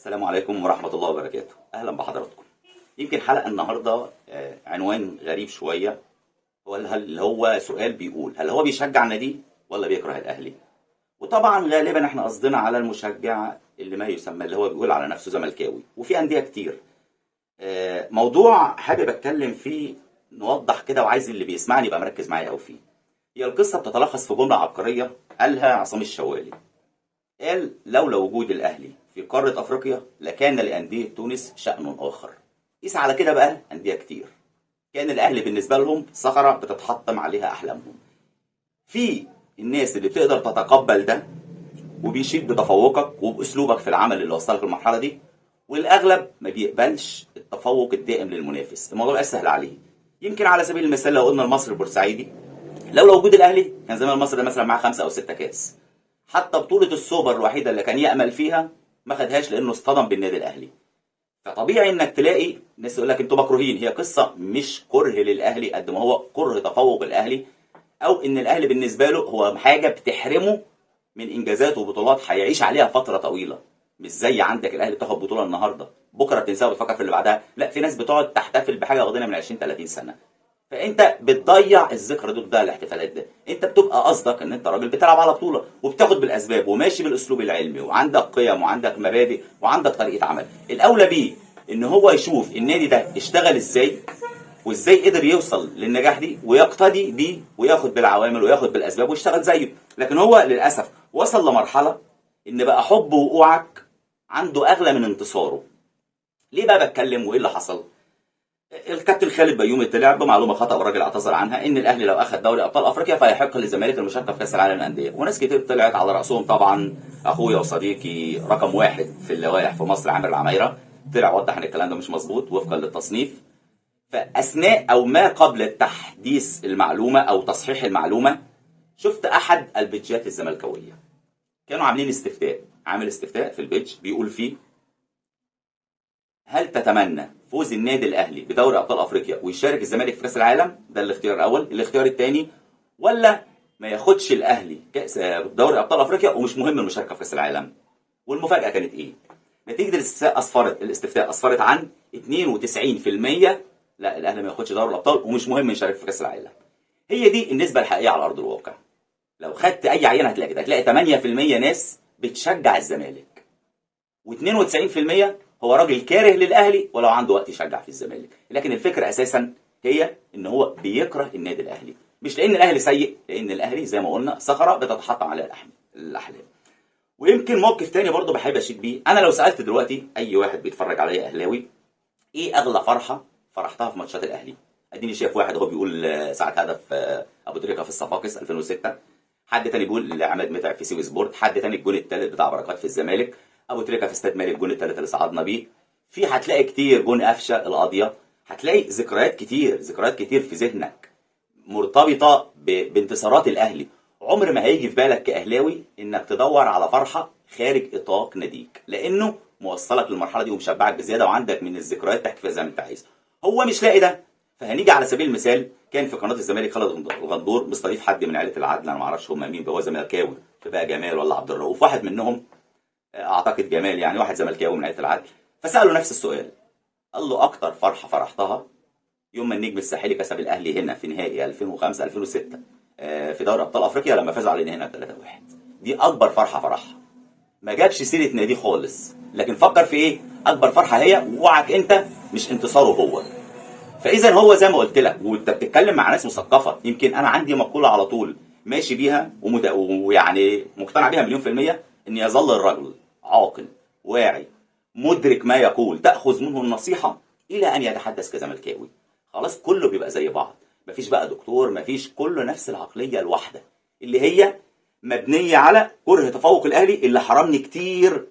السلام عليكم ورحمة الله وبركاته. أهلا بحضراتكم. يمكن حلقة النهاردة عنوان غريب شوية. هو سؤال بيقول هل هو بيشجع النادي ولا بيكره الأهلي؟ وطبعا غالبا احنا قصدنا على المشجع اللي ما يسمى اللي هو بيقول على نفسه زملكاوي، وفي أندية كتير. موضوع حابب أتكلم فيه، نوضح كده، وعايز اللي بيسمعني يبقى مركز معايا أوي فيه. هي القصة بتتلخص في جملة عبقرية قالها عصام الشوالي. قال لولا وجود الأهلي في قارة أفريقيا لكان لأندية تونس شأن آخر. قيس على كده بقى أندية كتير كان الأهلي بالنسبة لهم صخرة بتتحطم عليها أحلامهم. في الناس اللي بتقدر تتقبل ده وبيشيد بتفوقك وبأسلوبك في العمل اللي وصلك للمرحلة دي، والأغلب ما بيقبلش التفوق الدائم للمنافس. الموضوع بقى سهل عليه. يمكن على سبيل المثال لو قلنا المصري البورسعيدي، لولا وجود الأهلي كان زمان المصري ده مثلا معاه 5 أو 6 كاس. حتى بطولة السوبر الوحيدة اللي كان يأمل فيها ما خدهاش لأنه اصطدم بالنادي الأهلي. فطبيعي انك تلاقي ناس يقول لك انتوا مكروهين. هي قصة مش كره للأهلي قد ما هو كره تفوق الأهلي، أو إن الأهلي بالنسبة له هو حاجة بتحرمه من إنجازات وبطولات هيعيش عليها فترة طويلة. مش زي عندك الأهلي بتاخد بطولة النهاردة بكرة بتنساها وبتفكر في اللي بعدها. لا، في ناس بتقعد تحتفل بحاجة واخدينها من 20 30 سنة. فانت بتضيع الذكرى ده الاحتفالات ده. انت بتبقى قصدك ان انت راجل بتلعب على بطوله وبتاخد بالاسباب وماشي بالاسلوب العلمي وعندك قيم وعندك مبادئ وعندك طريقه عمل. الاولى بيه ان هو يشوف النادي ده اشتغل ازاي وازاي قدر يوصل للنجاح دي ويقتدي بيه وياخد بالعوامل وياخد بالاسباب ويشتغل زيه. لكن هو للاسف وصل لمرحله ان بقى حب وقوعك عنده اغلى من انتصاره. ليه بقى بتكلم وايه اللي حصل؟ الكابتن خالد بيومي طلع بمعلومه خطا والراجل اعتذر عنها، ان الاهلي لو اخذ دوري ابطال افريقيا فيحق للزمالك المشاركه في كاس العالم للانديه. وناس كتير طلعت على راسهم طبعا اخويا وصديقي رقم 1 في اللوائح في مصر عامر العمايره، طلع وضح ان الكلام ده مش مظبوط وفقا للتصنيف. فاثناء او ما قبل تحديث المعلومه او تصحيح المعلومه، شفت احد البيتجات الزملكاويه كانوا عاملين استفتاء، عامل استفتاء في البيتج بيقول فيه: هل تتمنى فوز النادي الاهلي بدوري ابطال افريقيا ويشارك الزمالك في كاس العالم؟ ده الاختيار الاول. الاختيار الثاني: ولا ما ياخدش الاهلي كاس دوري ابطال افريقيا ومش مهم المشاركه في كاس العالم؟ والمفاجاه كانت ايه؟ نتيجه الاستفتاء اسفرت عن 92% لا، الاهلي ما ياخدش دوري الابطال ومش مهم يشارك في كاس العالم. هي دي النسبه الحقيقيه على ارض الواقع. لو خدت اي عينه هتلاقي كده، هتلاقي 8% ناس بتشجع الزمالك و92% هو راجل كاره للاهلي ولو عنده وقت يشجع في الزمالك. لكن الفكره اساسا هي ان هو بيكره النادي الاهلي، مش لان الاهلي سيء، لان الاهلي زي ما قلنا صخره بتتحطم عليها الاحلام. ويمكن موقف تاني برضه بحب اشيد بيه. انا لو سالت دلوقتي اي واحد بيتفرج عليا اهلاوي ايه اغلى فرحه فرحتها في ماتشات الاهلي، اديني شايف واحد هو بيقول ساعه هدف ابو تريكه في الصفاقس 2006، حد تاني بيقول عماد متعب في سيوي سبورت، حد تاني الجون الثالث بتاع بركات في الزمالك، ابو تريكه في استاد مالي الجون الثالث اللي صعدنا بيه. في هتلاقي كتير جون قفشه القاضيه. هتلاقي ذكريات كتير في ذهنك مرتبطه بانتصارات الاهلي. عمر ما هيجي في بالك كاهلاوي انك تدور على فرحه خارج اطار ناديك، لانه موصلك للمرحله دي ومشبعك بزياده وعندك من الذكريات تحكي فيها زي ما انت عايز. هو مش لاقي ده. فهنيجي على سبيل المثال، كان في قناه الزمالك خالد الغندور مستضيف حد من عائله العدل، انا ما اعرفش هم مين، هو زملكاوي بقى جمال ولا عبد الرؤوف، واحد منهم اعتقد جمال، يعني واحد زملكاوي من عائله العدل. فساله نفس السؤال، قال له اكتر فرحه فرحتها يوم ما النجم الساحلي كسب الاهلي هنا في نهائي 2005 2006 في دوري ابطال افريقيا لما فازوا علينا هنا 3-1. دي اكبر فرحه فرحها. ما جابش سيره نادي خالص، لكن فكر في ايه اكبر فرحه هي ووعك انت مش انتصاره هو. فاذا هو زي ما قلت لك، وانت بتتكلم مع ناس مثقفه، يمكن انا عندي مقوله على طول ماشي بيها ويعني مقتنع بيها مليون في المية، ان يظل الرجل عاقل واعي مدرك ما يقول تأخذ منه النصيحة إلى أن يتحدث كزملكاوي. خلاص كله بيبقى زي بعض، مفيش بقى دكتور، مفيش، كله نفس العقلية الواحدة اللي هي مبنية على كره تفوق الأهلي اللي حرمني كتير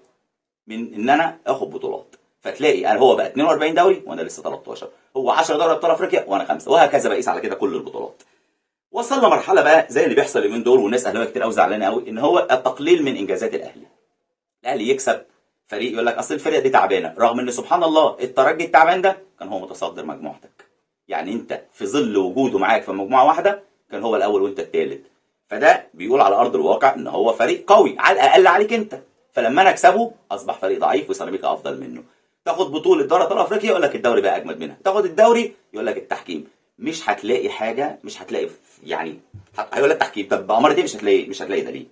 من إن أنا آخد بطولات. فتلاقي أنا هو بقى 42 دوري وأنا لسه 13، هو 10 دوري أبطال أفريقيا وأنا 5، وهكذا بقيس على كده كل البطولات. وصلنا مرحلة بقى زي اللي بيحصل اليومين دول، والناس أهلاوية كتير قوي زعلانة قوي، إن هو التقليل من إنجازات الأهلي. الاهلي يكسب فريق يقول لك اصل الفرقه دي تعبانه، رغم ان سبحان الله الترجي التعبان ده كان هو متصدر مجموعتك. يعني انت في ظل وجوده معاك في مجموعه واحده كان هو الاول وانت الثالث. فده بيقول على ارض الواقع ان هو فريق قوي على الاقل عليك انت. فلما انا اكسبه اصبح فريق ضعيف وسيراميكا افضل منه. تاخد بطوله دوري ابطال افريقيا يقول لك الدوري بقى اجمد منها، تاخد الدوري يقول لك التحكيم. مش هتلاقي حاجه، مش هتلاقي يعني هيقول لك تحكيم، طب بأمارة ايه مش هتلاقي دليل.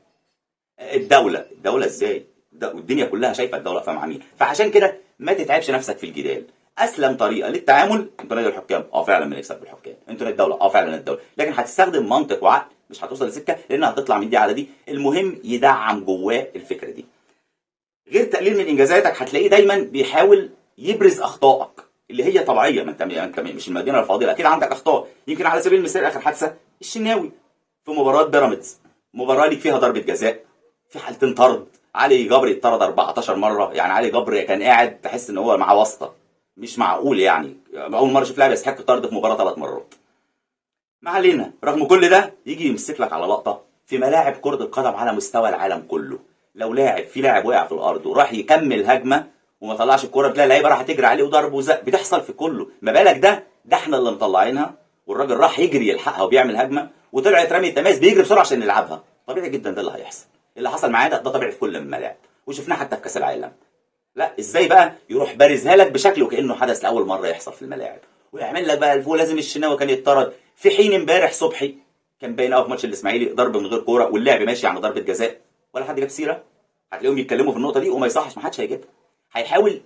الدوله ازاي؟ والدنيا كلها شايفه الدوله واقفه مع مين. فعشان كده ما تتعبش نفسك في الجدال. اسلم طريقه للتعامل انتوا نادي الحكام، فعلا بنكسب بالحكام. انتوا نادي الدوله، فعلا الدوله. لكن هتستخدم منطق وعقل، مش هتوصل لسكه، لان هتطلع من دي على دي. المهم يدعم جواه الفكره دي. غير تقليل من انجازاتك هتلاقيه دايما بيحاول يبرز اخطائك اللي هي طبيعيه. ما انت مش المدينه الفاضله، اكيد عندك اخطاء. يمكن على سبيل المثال اخر حادثه الشناوي في مباراه بيراميدز، مباراه ليك فيها ضربه جزاء، في حالتين طرد، علي جبر اتطرد 14 مره. يعني علي جبر كان قاعد تحس ان هو معاه واسطه، مش معقول يعني. اول مره اشوف لاعب يستحق الطرد في مباراه 3 مرات. ما علينا، رغم كل ده يجي يمسك لك على لقطه في ملاعب كره القدم على مستوى العالم كله. لو في لاعب وقع في الارض وراح يكمل هجمه وما طلعش الكوره، تلاقي اللعيبه راح تجري عليه وضرب وزق. بتحصل في كله، ما بالك ده احنا اللي مطلعينها، والراجل راح يجري يلحقها وبيعمل هجمه وطلعت رمي التماس بيجري بسرعه عشان يلعبها. طبيعي جدا ده اللي هيحصل. اللي حصل معاه ده طبيعي في كل الملاعب، وشفناه حتى في كاس العالم. لا ازاي بقى يروح بارزها لك بشكل وكانه حدث لاول مره يحصل في الملاعب، ويعمل لك بقى الفول لازم الشناوي كان يتطرد، في حين امبارح صبحي كان باين قوي في ماتش الاسماعيلي ضرب من غير كوره واللعب ماشي على ضربه جزاء، ولا حد جاب سيره. هتلاقيهم يتكلموا في النقطه دي وما يصحش، ما حدش هيجيبها. هيحاول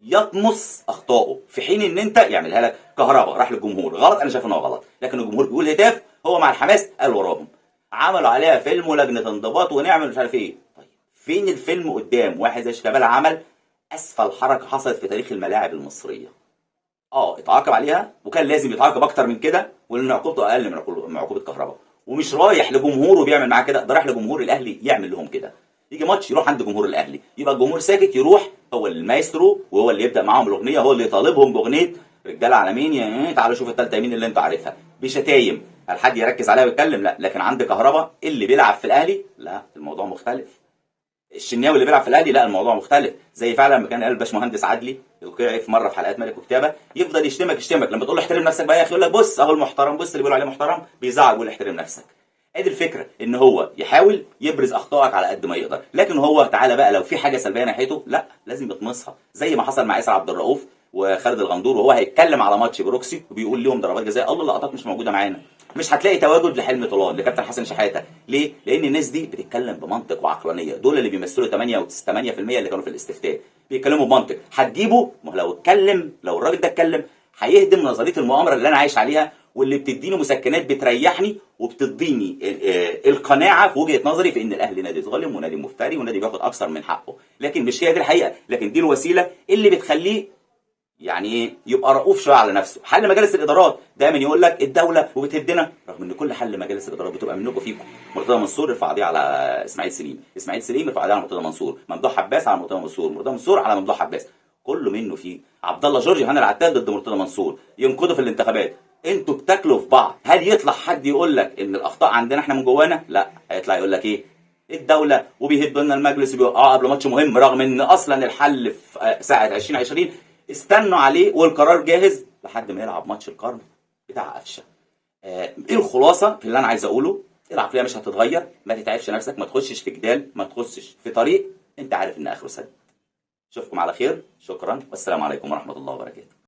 يطمس اخطائه، في حين ان انت يعملها لك. كهربا راح للجمهور غلط، انا شايف ان هو غلط، لكن الجمهور بيقول هتاف، هو مع الحماس قال وراهم. عملوا عليها فيلم ولجنه انضباط ونعمل مش عارف ايه. طيب فين الفيلم قدام واحد زي شيكابالا عمل اسفل حركه حصلت في تاريخ الملاعب المصريه؟ اتعاقب عليها، وكان لازم يتعاقب اكتر من كده، وان عقوبته اقل من عقوبه كهربا. ومش رايح لجمهوره بيعمل معاه كده، ده رايح لجمهور الاهلي يعمل لهم كده. يجي ماتش يروح عند جمهور الاهلي، يبقى الجمهور ساكت، يروح هو المايسترو وهو اللي يبدا معاهم الاغنيه، هو اللي يطالبهم باغنيه رجاله على مين يا تعالوا شوف الثالثه يمين اللي انت عارفها، بشتايم. هل حد يركز عليها ويتكلم؟ لا. لكن عند كهربا اللي بيلعب في الاهلي، لا الموضوع مختلف. الشناوي اللي بيلعب في الاهلي، لا الموضوع مختلف. زي فعلا ما كان قال الباشمهندس عدلي القيعي في مره في حلقات ملك وكتابه، يفضل يشتمك لما تقول له احترم نفسك بقى يا اخي، يقول لك بص اهو المحترم، بص اللي بيقولوا عليه محترم بيزعق ويقول احترم نفسك. ادي الفكره، ان هو يحاول يبرز اخطائك على قد ما يقدر، لكن هو تعالى بقى لو في حاجه سلبيه ناحيته، لا لازم يطمسها. زي ما حصل مع ياسر عبد الرؤوف وخالد الغندور، وهو هيتكلم على ماتش بروكسي وبيقول لهم ضربات جزاء، الله اللقطات مش موجوده معانا. مش هتلاقي تواجد لحلمي طولان، لكابتن حسن شحاته. ليه؟ لان الناس دي بتتكلم بمنطق وعقلانيه. دول اللي بيمثلوا 8% اللي كانوا في الاستفتاء بيتكلموا بمنطق. هتجيبه، ما لو الراجل ده اتكلم هيهدم نظريه المؤامره اللي انا عايش عليها، واللي بتديني مسكنات بتريحني وبتديني القناعه في وجهه نظري في ان الاهلي نادي ظالم ونادي مفتري ونادي بياخد اكثر من حقه. لكن مش هي دي الحقيقه، لكن دي الوسيله اللي بتخليه يعني يبقى رؤوف شويه على نفسه. حل مجالس الادارات دايما يقول لك الدوله وبتهدنا، رغم ان كل حل مجالس الادارات بتبقى منكم فيكم. مرتضى منصور ارفع قضيه على اسماعيل سليم ارفع قضيه على مرتضى منصور، ممدوح عباس على مرتضى منصور على ممدوح عباس، كله منه فيه. عبد الله جورج هنا العتاد ضد مرتضى منصور، ينقضوا في الانتخابات. انتوا بتاكلوا في بعض. هل يطلع حد يقول لك ان الاخطاء عندنا احنا من جوانا؟ لا، هيطلع يقول لك ايه؟ الدوله وبيهدوا لنا المجلس وبيوقعوا قبل ماتش مهم، رغم ان اصلا الحل في ساعه 2020 استنوا عليه والقرار جاهز لحد ما يلعب ماتش القرن بتاع قفشه. ايه الخلاصه في اللي انا عايز اقوله؟ العقليه مش هتتغير، ما تتعبش نفسك، ما تخشش في جدال، ما تخشش في طريق انت عارف ان اخره سد. اشوفكم على خير، شكرا والسلام عليكم ورحمه الله وبركاته.